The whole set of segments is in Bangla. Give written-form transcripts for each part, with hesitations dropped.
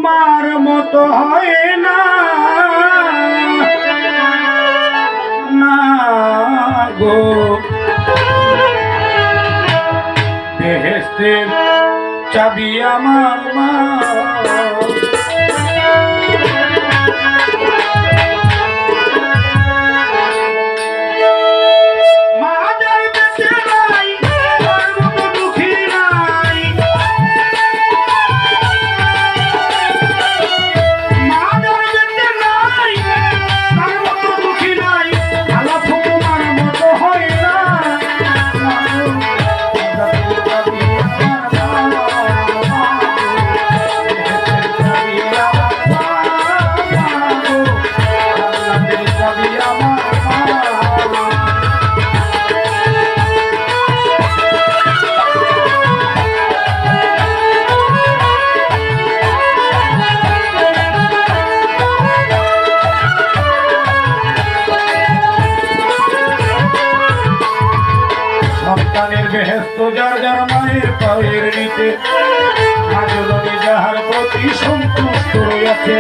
তোমার মতো হয় না না গো বেহেশতের চাবি আমার মা বেহেশত যার যার মায়ের পায়ের নিচে মাজলনি যাহার প্রতি সন্তুষ্ট রয়েছে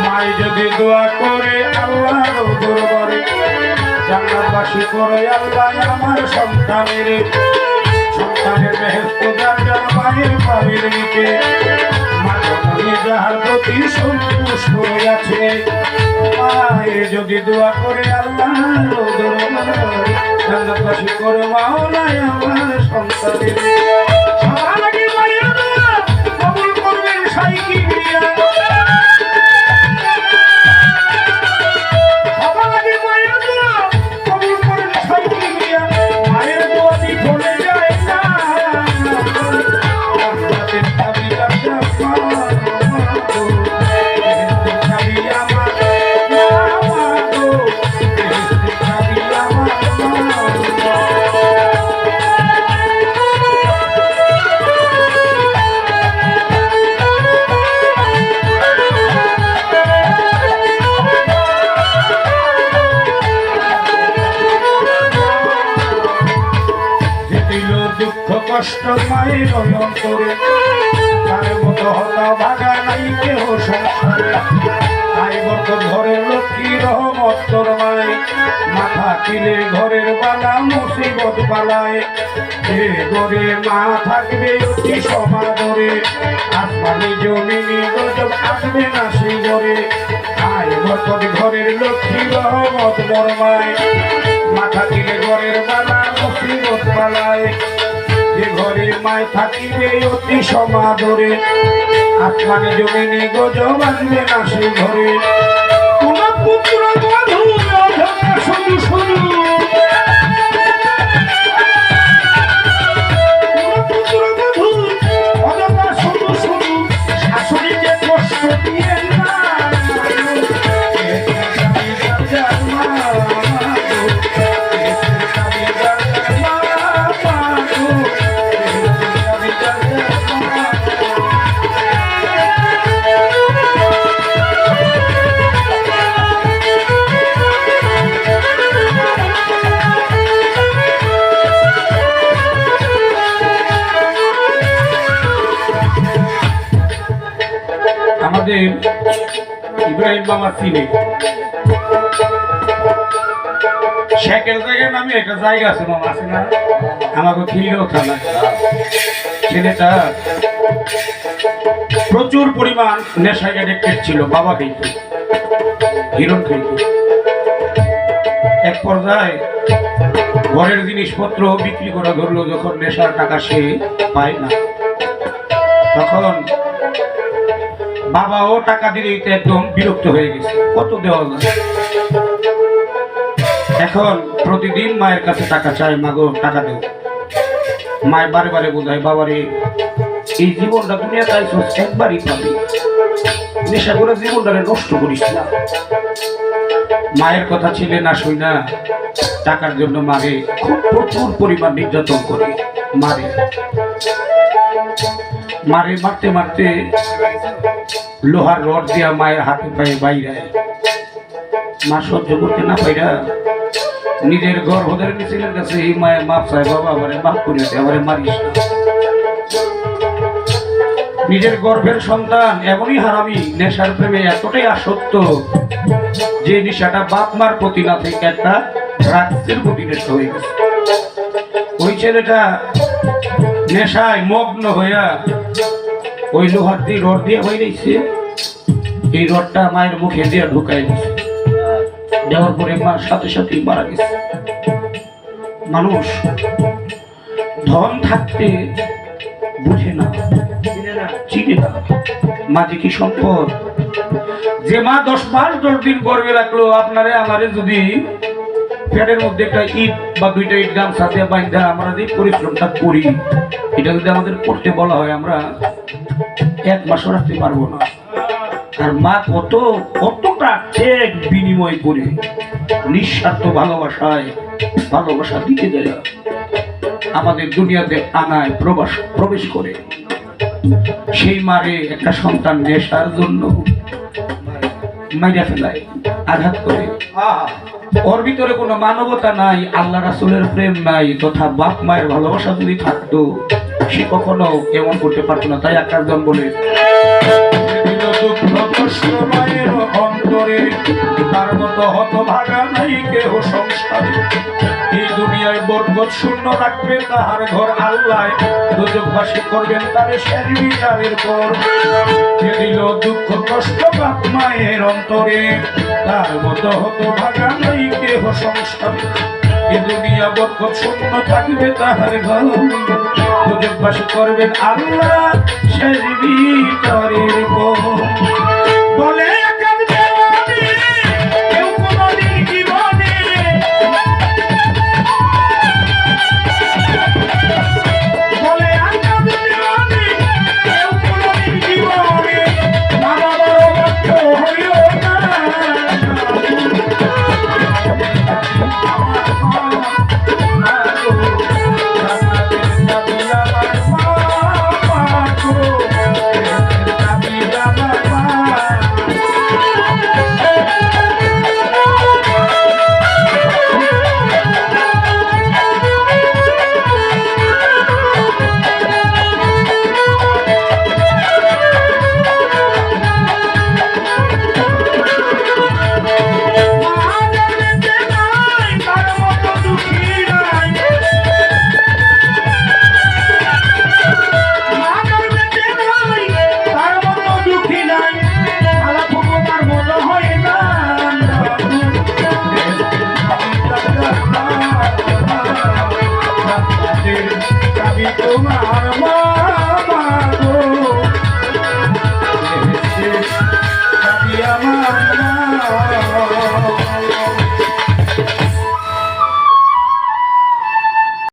মাই যদি দোয়া করে আল্লাহর দরবারে জান্নাতবাসী করে আল্লাহ আমার সন্তানের বেহেশত যার যার মায়ের পায়ের নিচে মাজলনি যাহার প্রতি সন্তুষ্ট রয়েছে মায়ের যদি দোয়া করে আল্লাহর দরবারে জান্নাতবাসী করে মাওলায় আমার সন্তানের সবার আগে মায়ের দোয়া কবুল করবেন সাইকি মিয়া সবার আগে মায়ের দোয়া কবুল করবেন সাইকি মিয়া মায়ের দোয়া দি ভুলে যায় না জান্নাতের চাবি কষ্ট মায়ের অন্তরে তার মতো হতা ভাগা নাই কেহ সংসারে তাই বরকত ঘরের লক্ষ্মী রহমত তোর মায় মাথা কিলে ঘরের বালা মুসিবত পালায় যে ঘরে মা থাকবে অতি সমাদরে আসমানি জমিনি গজব আসবে না সেই ঘরে তাই বরকত ঘরের লক্ষ্মী রহমত মোর মায় মাথা কিলে ঘরের বালা মুসিবত পালায় যে ঘরে মায় থাকিবে অতি সমাদরে আসমানে জমিনে গজব আসবে না সে ঘরে কোন পুত্র বধূ শুধু শুধু কোন পুত্র বধূ অযথা শুধু শুধু শাশুড়িকে কষ্ট দিয়ে না আমাদের ইব্রাহিম মামা চিনে শেখের জায়গায় নামে একটা জায়গা আছে মামা আছে না আমাকে খিলেও থানা ছেলেটা প্রচুর পরিমাণ নেশায় অ্যাডিক্টেড ছিল বাবা খেত হিরণ খেত এক পর্যায়ে ঘরের জিনিসপত্র বিক্রি করা ধরলো যখন নেশার টাকা সে পায় না তখন বাবাও টাকা দিতে একদম বিরক্ত হয়ে গেছে কত দেওয়া যায় এখন প্রতিদিন মায়ের কাছে টাকা চায় মাগো টাকা দেও মায়ের বারে বারে বোঝায় বাবারে এই জীবনটা দুনিয়া তাই একবারই পাবি নেশা করে জীবনটাকে নষ্ট করিস না মায়ের কথা ছিলে না শুই না টাকার জন্য মারে খুব প্রচুর পরিমাণ নির্যাতন করে মারে মারে মারতে মারতে লোহার রড দিয়া মায়ের হাতে পায়ে বাইরে মা সহ্য করতে না পাইরা নিজের গর্ভধারী ছেলের কাছে এই মায়ের মাপ চায় বাবা আমারে মাফ করে দে আমারে মারিস না নিজের গর্ভের সন্তান এমনই হারামি, নেশার প্রেমে এতটাই আসক্ত যে নেশাটা বাপ মার প্রতি না থেকে একটা ড্রাগসের প্রতি নেশা হয়ে গেছে। ওই ছেলেটা নেশায় মগ্ন হইয়া ওই লোহার দিয়ে রড দিয়ে বাইরেছে, এই রডটা মায়ের মুখে দিয়ে ঢুকাই গেছে, দেওয়ার পরে মার সাথে সাথেই মারা গেছে। মানুষ ধন থাকতে বুঝে না, চিনে না মা যে কি সম্পদ। যে মা 10 মাস 10 দিন গর্ভে রাখলো আপনারে আমারে, যদি পেটের মধ্যে একটা ইট বা 2টা ইট গামছা দিয়ে বাইন্ধা আমরা যে পরিশ্রমটা করি, এটা যদি আমাদের করতে বলা হয় আমরা 1 মাসও রাখতে পারবো না। আর মা কতটা ত্যাগ বিনিময় করে নিঃস্বার্থ ভালোবাসা দিতে দেয় আমাদের দুনিয়াতে আনায় প্রবেশ করে। সেই মারে একটা সন্তান নেশার জন্য মাইরা ফেলায়, আঘাত করে। ওর ভিতরে কোনো মানবতা নাই, আল্লাহ রাসূলের প্রেম নাই, তথা বাপ মায়ের ভালোবাসা যদি থাকতো সে কখনো এমন করতে পারতো না। তাই একজন বলে মায়ের অন্তরে তার মতো হতভাগা নাই কেহ সংসারে। এই দুনিয়ায় বরকত শূন্য রাখবে তাহার ঘর আল্লাহ, দুজকবাসী করবেন তারে শেষ বিচারের পর। যে দিল দুঃখ কষ্ট বাপ মায়ের অন্তরে তার মতো হতভাগা নাই কেহ সংসারে। এই দুনিয়া বরকত শূন্য থাকবে তাহার ঘর, দুজকবাসী করবেন আল্লাহ শেষ বিচারের পর। বলে তোমার